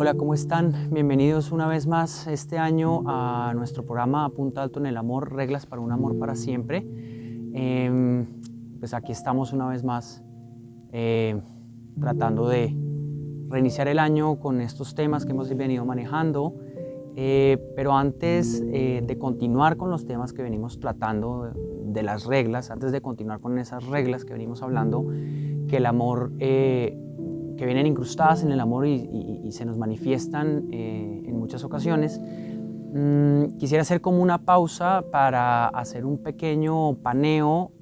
Hola, ¿cómo están? Bienvenidos una vez más este año a nuestro programa Punto Alto en el Amor, Reglas para un Amor para Siempre. Pues aquí estamos una vez más tratando de reiniciar el año con estos temas que hemos venido manejando. Pero antes de continuar con los temas que venimos tratando de las reglas, antes de continuar con esas reglas que venimos hablando, que el amor, que vienen incrustadas en el amor y se nos manifiestan en muchas ocasiones, quisiera hacer como una pausa para hacer un pequeño paneo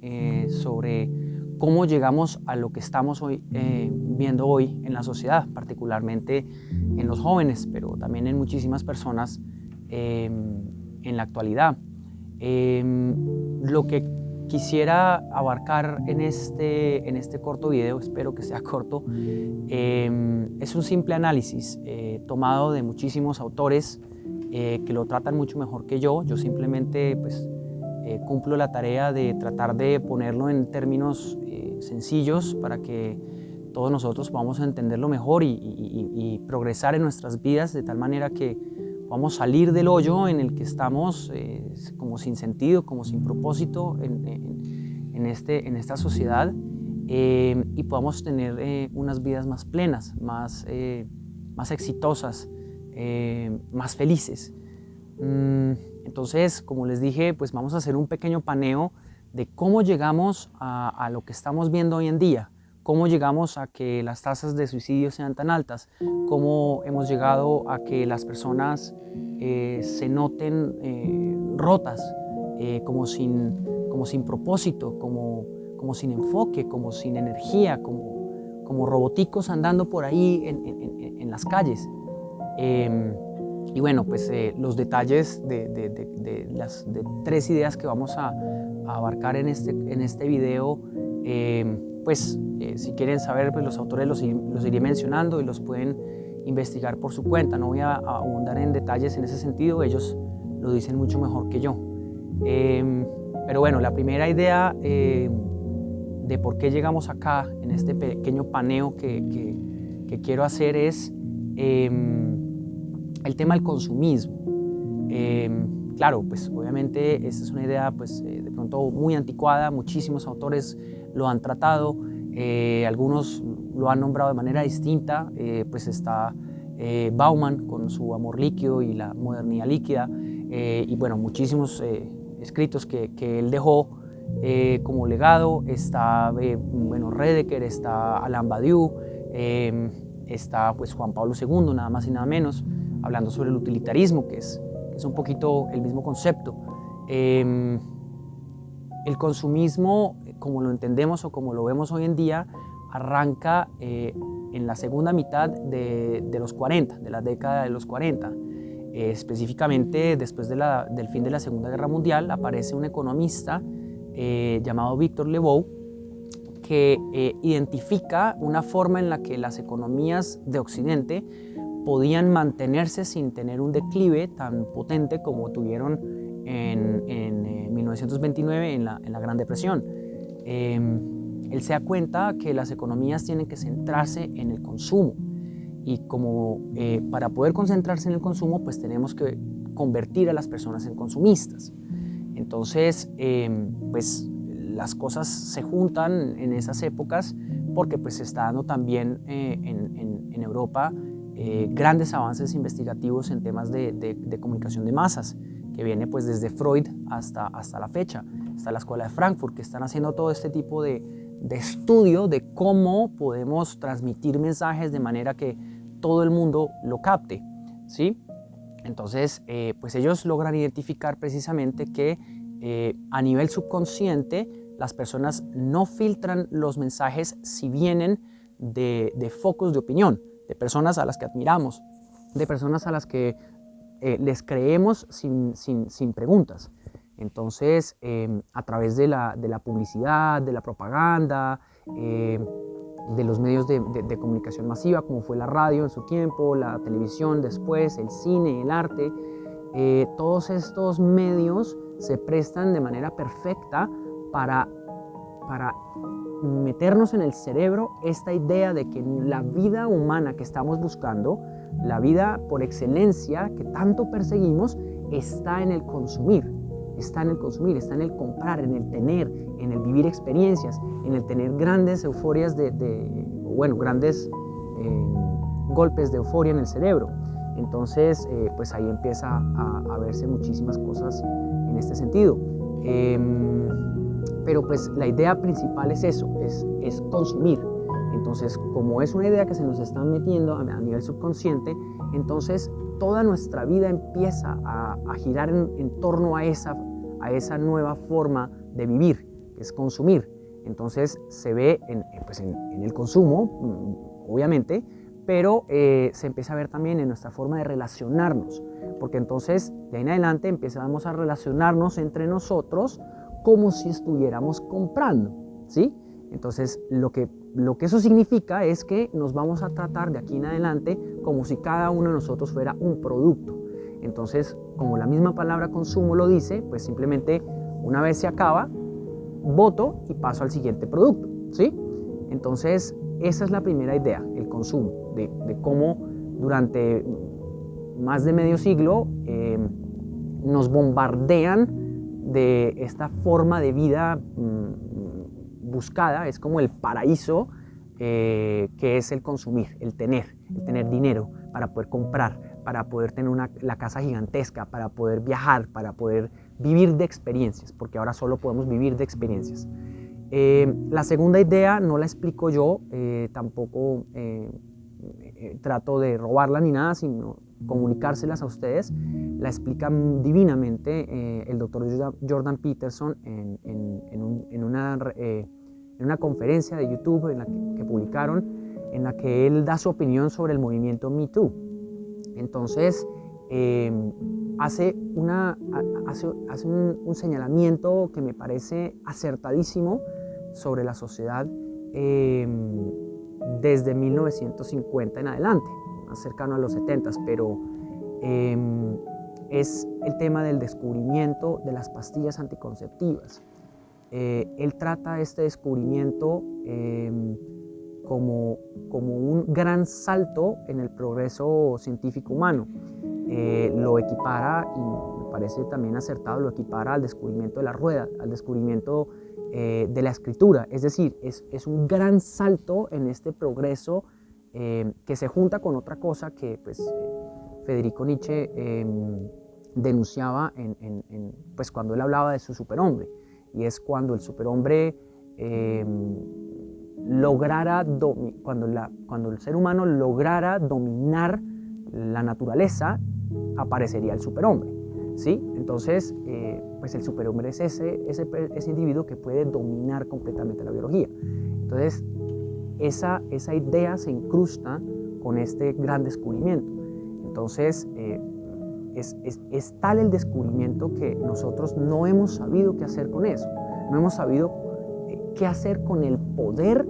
sobre cómo llegamos a lo que estamos hoy, viendo hoy en la sociedad, particularmente en los jóvenes, pero también en muchísimas personas en la actualidad. Lo que quisiera abarcar en este corto video, espero que sea corto, es un simple análisis tomado de muchísimos autores que lo tratan mucho mejor que yo. Yo simplemente pues, cumplo la tarea de tratar de ponerlo en términos sencillos para que todos nosotros podamos entenderlo mejor y progresar en nuestras vidas de tal manera que podamos salir del hoyo en el que estamos como sin sentido, como sin propósito en esta sociedad y podamos tener unas vidas más plenas, más exitosas, más felices. Entonces, como les dije, pues vamos a hacer un pequeño paneo de cómo llegamos a lo que estamos viendo hoy en día, cómo llegamos a que las tasas de suicidio sean tan altas, cómo hemos llegado a que las personas se noten rotas, como sin propósito, como sin enfoque, como sin energía, como roboticos andando por ahí en las calles. Y bueno, pues los detalles de las tres ideas que vamos a abarcar en este video, si quieren saber, pues los autores los iré mencionando y los pueden investigar por su cuenta. No voy a abundar en detalles en ese sentido, ellos lo dicen mucho mejor que yo. Pero bueno, la primera idea de por qué llegamos acá, en este pequeño paneo que quiero hacer es el tema del consumismo. Claro, pues obviamente esta es una idea pues, de pronto muy anticuada, muchísimos autores lo han tratado, algunos lo han nombrado de manera distinta, pues está Bauman con su Amor líquido y la modernidad líquida, y bueno, muchísimos escritos que él dejó como legado. Está Redeker, está Alain Badiou, está pues Juan Pablo II, nada más y nada menos, hablando sobre el utilitarismo, que es un poquito el mismo concepto. El consumismo, como lo entendemos o como lo vemos hoy en día, arranca en la segunda mitad de los 40, de la década de los 40. Específicamente después del fin de la Segunda Guerra Mundial aparece un economista llamado Victor Lebow, que identifica una forma en la que las economías de Occidente podían mantenerse sin tener un declive tan potente como tuvieron en 1929 en la Gran Depresión. Él se da cuenta que las economías tienen que centrarse en el consumo y como para poder concentrarse en el consumo pues tenemos que convertir a las personas en consumistas. Entonces pues las cosas se juntan en esas épocas porque pues se está dando también en Europa grandes avances investigativos en temas de comunicación de masas, que viene pues desde Freud hasta la fecha. Está la Escuela de Frankfurt, que están haciendo todo este tipo de estudio de cómo podemos transmitir mensajes de manera que todo el mundo lo capte, ¿sí? Entonces, pues ellos logran identificar precisamente que a nivel subconsciente las personas no filtran los mensajes si vienen de focos de opinión, de personas a las que admiramos, de personas a las que les creemos sin preguntas. Entonces, a través de la publicidad, de la propaganda, de los medios de comunicación masiva, como fue la radio en su tiempo, la televisión después, el cine, el arte, todos estos medios se prestan de manera perfecta para para meternos en el cerebro esta idea de que la vida humana que estamos buscando, la vida por excelencia que tanto perseguimos, está en el consumir, está en el consumir, está en el comprar, en el tener, en el vivir experiencias, en el tener grandes euforias grandes golpes de euforia en el cerebro. Entonces, pues ahí empieza a verse muchísimas cosas en este sentido. Pero pues la idea principal es eso, es consumir. Entonces, como es una idea que se nos está metiendo a nivel subconsciente, entonces toda nuestra vida empieza a girar en torno a esa nueva forma de vivir, que es consumir. Entonces se ve en el consumo, obviamente, pero se empieza a ver también en nuestra forma de relacionarnos, porque entonces de ahí en adelante empezamos a relacionarnos entre nosotros como si estuviéramos comprando, ¿sí? Entonces lo que eso significa es que nos vamos a tratar de aquí en adelante como si cada uno de nosotros fuera un producto. Entonces, como la misma palabra consumo lo dice, pues simplemente una vez se acaba, boto y paso al siguiente producto, ¿sí? Entonces, esa es la primera idea, el consumo, de cómo durante más de medio siglo nos bombardean de esta forma de vida buscada, es como el paraíso que es el consumir, el tener dinero para poder comprar, para poder tener la casa gigantesca, para poder viajar, para poder vivir de experiencias, porque ahora solo podemos vivir de experiencias. La segunda idea no la explico yo, tampoco trato de robarla ni nada, sino comunicárselas a ustedes. La explica divinamente el doctor Jordan Peterson en una conferencia de YouTube que publicaron, en la que él da su opinión sobre el movimiento Me Too. Entonces, hace un señalamiento que me parece acertadísimo sobre la sociedad desde 1950 en adelante, más cercano a los 70, pero es el tema del descubrimiento de las pastillas anticonceptivas. Él trata este descubrimiento como un gran salto en el progreso científico humano. Lo equipara, y me parece también acertado, lo equipara al descubrimiento de la rueda, al descubrimiento de la escritura. Es decir, es un gran salto en este progreso que se junta con otra cosa que pues, Federico Nietzsche denunciaba pues, cuando él hablaba de su superhombre, y es cuando el superhombre cuando el ser humano lograra dominar la naturaleza, aparecería el superhombre, ¿sí? Entonces, pues el superhombre es ese individuo que puede dominar completamente la biología. Entonces, esa idea se incrusta con este gran descubrimiento. Entonces, es tal el descubrimiento que nosotros no hemos sabido qué hacer con eso, no hemos sabido qué hacer con el poder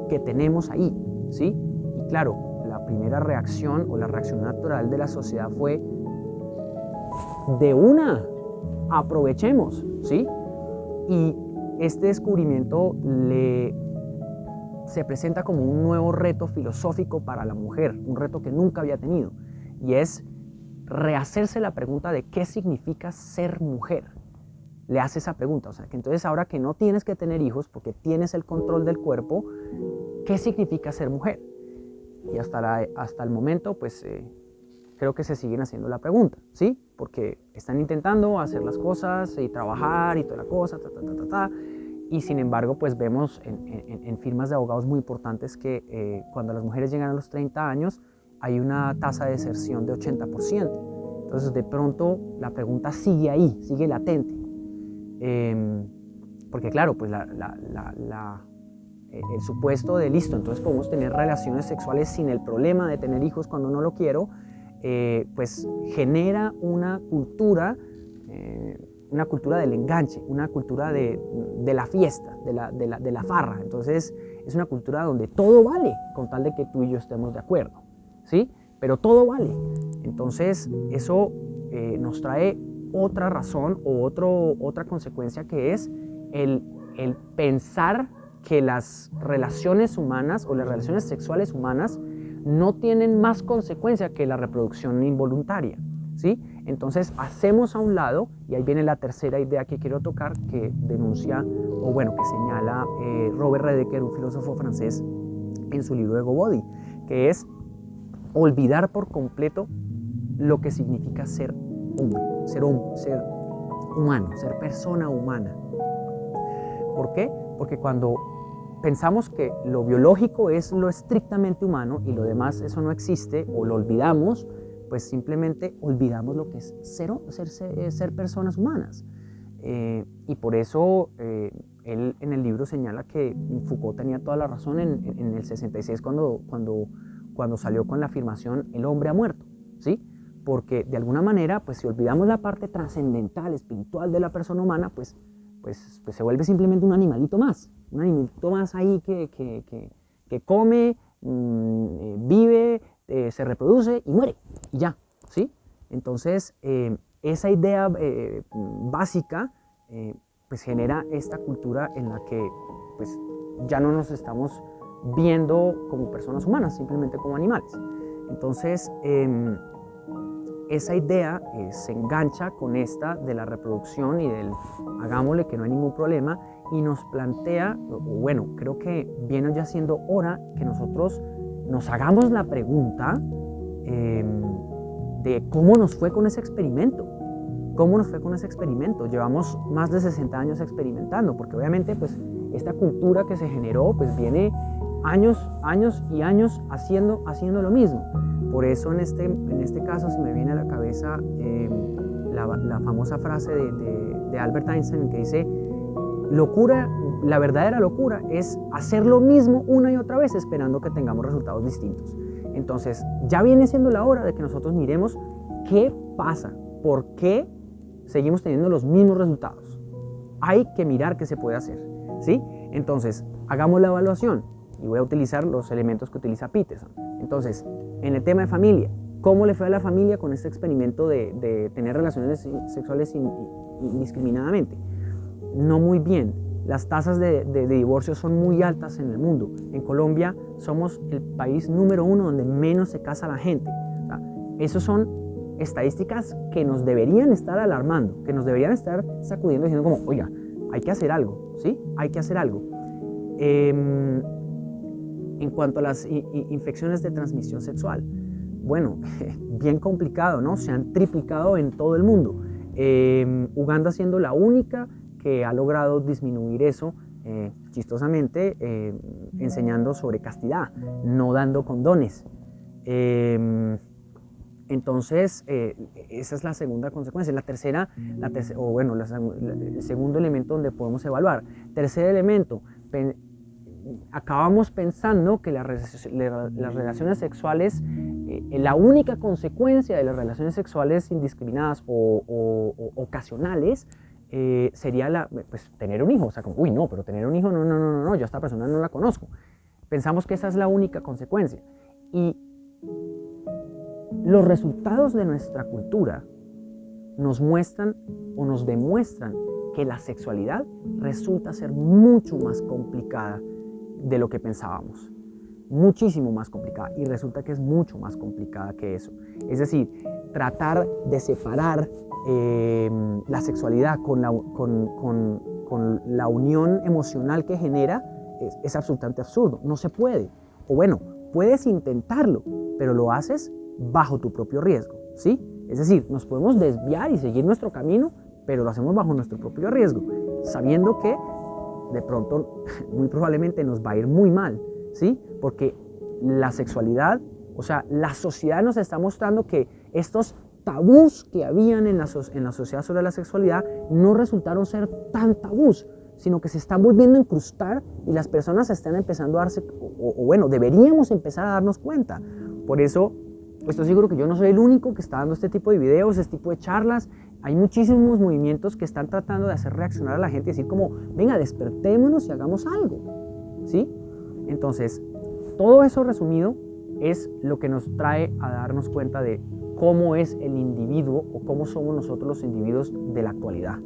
que tenemos ahí, ¿sí? Y claro, la primera reacción o la reacción natural de la sociedad fue aprovechemos, ¿sí? Y este descubrimiento se presenta como un nuevo reto filosófico para la mujer, un reto que nunca había tenido, y es rehacerse la pregunta de qué significa ser mujer. Le hace esa pregunta, o sea, que entonces ahora que no tienes que tener hijos porque tienes el control del cuerpo, ¿qué significa ser mujer? Y hasta el momento, pues creo que se siguen haciendo la pregunta, ¿sí? Porque están intentando hacer las cosas y trabajar y toda la cosa, y sin embargo, pues vemos en firmas de abogados muy importantes que cuando las mujeres llegan a los 30 años, hay una tasa de deserción de 80%. Entonces, de pronto, la pregunta sigue ahí, sigue latente. Porque claro, pues el supuesto de listo, entonces podemos tener relaciones sexuales sin el problema de tener hijos cuando no lo quiero, pues genera una cultura del enganche, una cultura de la fiesta, de la farra. Entonces es una cultura donde todo vale con tal de que tú y yo estemos de acuerdo, ¿sí? Pero todo vale. Entonces eso nos trae otra razón o otra consecuencia, que es el el pensar que las relaciones humanas o las relaciones sexuales humanas no tienen más consecuencia que la reproducción involuntaria, ¿sí? Entonces hacemos a un lado, y ahí viene la tercera idea que quiero tocar, que denuncia, o bueno, que señala Robert Redeker, un filósofo francés, en su libro Ego Body, que es olvidar por completo lo que significa ser humano, ser persona humana. ¿Por qué? Porque cuando pensamos que lo biológico es lo estrictamente humano y lo demás eso no existe o lo olvidamos, pues simplemente olvidamos lo que es ser personas humanas. Y por eso él en el libro señala que Foucault tenía toda la razón en el 66 cuando salió con la afirmación el hombre ha muerto, ¿sí? Porque de alguna manera, pues si olvidamos la parte trascendental, espiritual de la persona humana, pues se vuelve simplemente un animalito más ahí que come, vive, se reproduce y muere, y ya, ¿sí? Entonces, esa idea básica pues genera esta cultura en la que pues ya no nos estamos viendo como personas humanas, simplemente como animales. Entonces, esa idea se engancha con esta de la reproducción y del hagámosle que no hay ningún problema y nos plantea, bueno, creo que viene ya siendo hora que nosotros nos hagamos la pregunta de cómo nos fue con ese experimento. ¿Cómo nos fue con ese experimento? Llevamos más de 60 años experimentando, porque obviamente pues esta cultura que se generó pues viene años y años haciendo lo mismo. Por eso en este caso se me viene a la cabeza la famosa frase de Albert Einstein que dice, locura, la verdadera locura es hacer lo mismo una y otra vez esperando que tengamos resultados distintos. Entonces ya viene siendo la hora de que nosotros miremos qué pasa, por qué seguimos teniendo los mismos resultados. Hay que mirar qué se puede hacer, ¿sí? Entonces hagamos la evaluación y voy a utilizar los elementos que utiliza Peterson. Entonces, en el tema de familia, ¿cómo le fue a la familia con este experimento de tener relaciones sexuales indiscriminadamente? No muy bien. Las tasas de divorcio son muy altas en el mundo. En Colombia somos el país número 1 donde menos se casa la gente. O sea, esos son estadísticas que nos deberían estar alarmando, que nos deberían estar sacudiendo diciendo como, oiga, hay que hacer algo, ¿sí? Hay que hacer algo. En cuanto a las infecciones de transmisión sexual, bueno, bien complicado, ¿no? Se han triplicado en todo el mundo. Uganda siendo la única que ha logrado disminuir eso, chistosamente, enseñando sobre castidad, no dando condones. Entonces, esa es la segunda consecuencia. La tercera, el segundo elemento donde podemos evaluar. Tercer elemento, acabamos pensando que las relaciones sexuales, la única consecuencia de las relaciones sexuales indiscriminadas o ocasionales sería pues, tener un hijo. O sea, como, uy, no, pero tener un hijo, no, yo a esta persona no la conozco. Pensamos que esa es la única consecuencia. Y los resultados de nuestra cultura nos muestran o nos demuestran que la sexualidad resulta ser mucho más complicada de lo que pensábamos, muchísimo más complicada, y resulta que es mucho más complicada que eso. Es decir, tratar de separar la sexualidad con la unión emocional que genera es absolutamente absurdo, no se puede. O bueno, puedes intentarlo, pero lo haces bajo tu propio riesgo, ¿sí? Es decir, nos podemos desviar y seguir nuestro camino, pero lo hacemos bajo nuestro propio riesgo, sabiendo que de pronto, muy probablemente nos va a ir muy mal, ¿sí? Porque la sexualidad, o sea, la sociedad nos está mostrando que estos tabús que habían en la sociedad sobre la sexualidad no resultaron ser tan tabús, sino que se están volviendo a incrustar y las personas están empezando a darse, o bueno, deberíamos empezar a darnos cuenta. Por eso, estoy seguro que yo no soy el único que está dando este tipo de videos, este tipo de charlas. Hay muchísimos movimientos que están tratando de hacer reaccionar a la gente y decir como, venga, despertémonos y hagamos algo, ¿sí? Entonces, todo eso resumido es lo que nos trae a darnos cuenta de cómo es el individuo o cómo somos nosotros los individuos de la actualidad,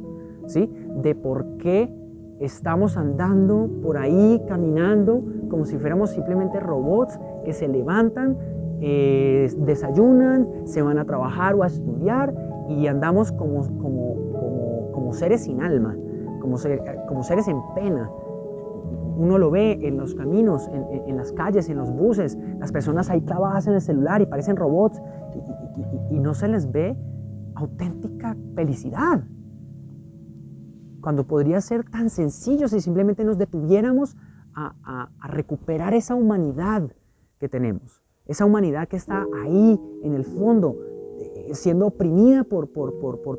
¿sí? De por qué estamos andando por ahí, caminando, como si fuéramos simplemente robots que se levantan, desayunan, se van a trabajar o a estudiar y andamos como seres sin alma, como seres en pena. Uno lo ve en los caminos, en las calles, en los buses, las personas ahí clavadas en el celular y parecen robots y no se les ve auténtica felicidad. Cuando podría ser tan sencillo si simplemente nos detuviéramos a recuperar esa humanidad que tenemos, esa humanidad que está ahí en el fondo, siendo oprimida por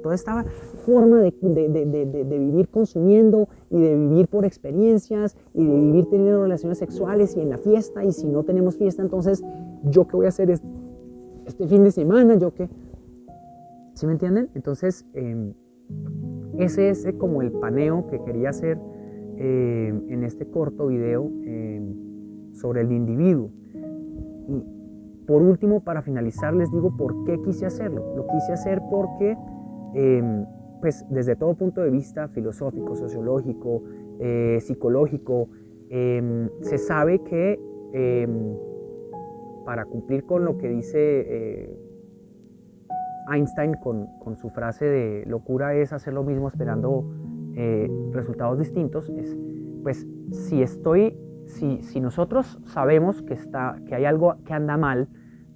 toda esta forma de vivir consumiendo y de vivir por experiencias y de vivir teniendo relaciones sexuales y en la fiesta, y si no tenemos fiesta, entonces ¿yo qué voy a hacer este fin de semana? ¿Yo qué? ¿Sí me entienden? Entonces ese es como el paneo que quería hacer en este corto video sobre el individuo. Y por último, para finalizar, les digo por qué quise hacerlo. Lo quise hacer porque, pues, desde todo punto de vista filosófico, sociológico, psicológico, se sabe que para cumplir con lo que dice Einstein con su frase de locura es hacer lo mismo esperando resultados distintos, pues si nosotros sabemos que hay algo que anda mal,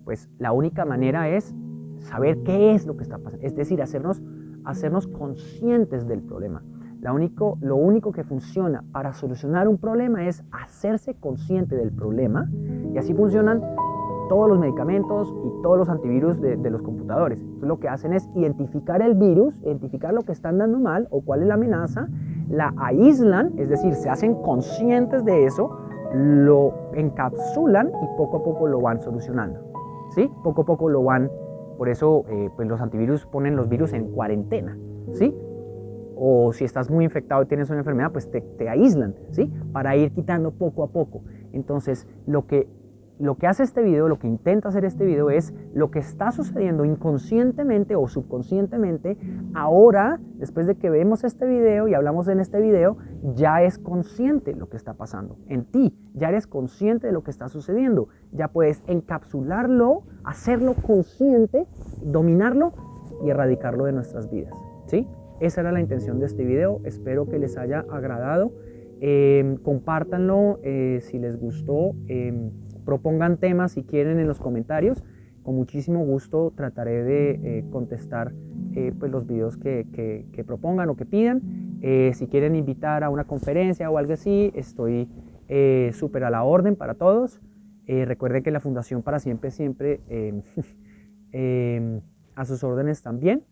pues la única manera es saber qué es lo que está pasando, es decir, hacernos conscientes del problema. Lo único que funciona para solucionar un problema es hacerse consciente del problema, y así funcionan todos los medicamentos y todos los antivirus de los computadores. Entonces, lo que hacen es identificar el virus, identificar lo que está andando mal o cuál es la amenaza, la aíslan, es decir, se hacen conscientes de eso, lo encapsulan y poco a poco lo van solucionando, ¿sí? Poco a poco lo van, por eso pues los antivirus ponen los virus en cuarentena, ¿sí? O si estás muy infectado y tienes una enfermedad, pues te aíslan, ¿sí? Para ir quitando poco a poco. Entonces, lo que hace este video, lo que intenta hacer este video es lo que está sucediendo inconscientemente o subconscientemente. Ahora, después de que vemos este video y hablamos en este video, ya es consciente lo que está pasando en ti, ya eres consciente de lo que está sucediendo, ya puedes encapsularlo, hacerlo consciente, dominarlo y erradicarlo de nuestras vidas, ¿sí? Esa era la intención de este video, espero que les haya agradado. Compártanlo si les gustó. Propongan temas si quieren en los comentarios. Con muchísimo gusto trataré de contestar pues los videos que propongan o que pidan. Si quieren invitar a una conferencia o algo así, estoy súper a la orden para todos. Recuerden que la Fundación Para Siempre Siempre a sus órdenes también.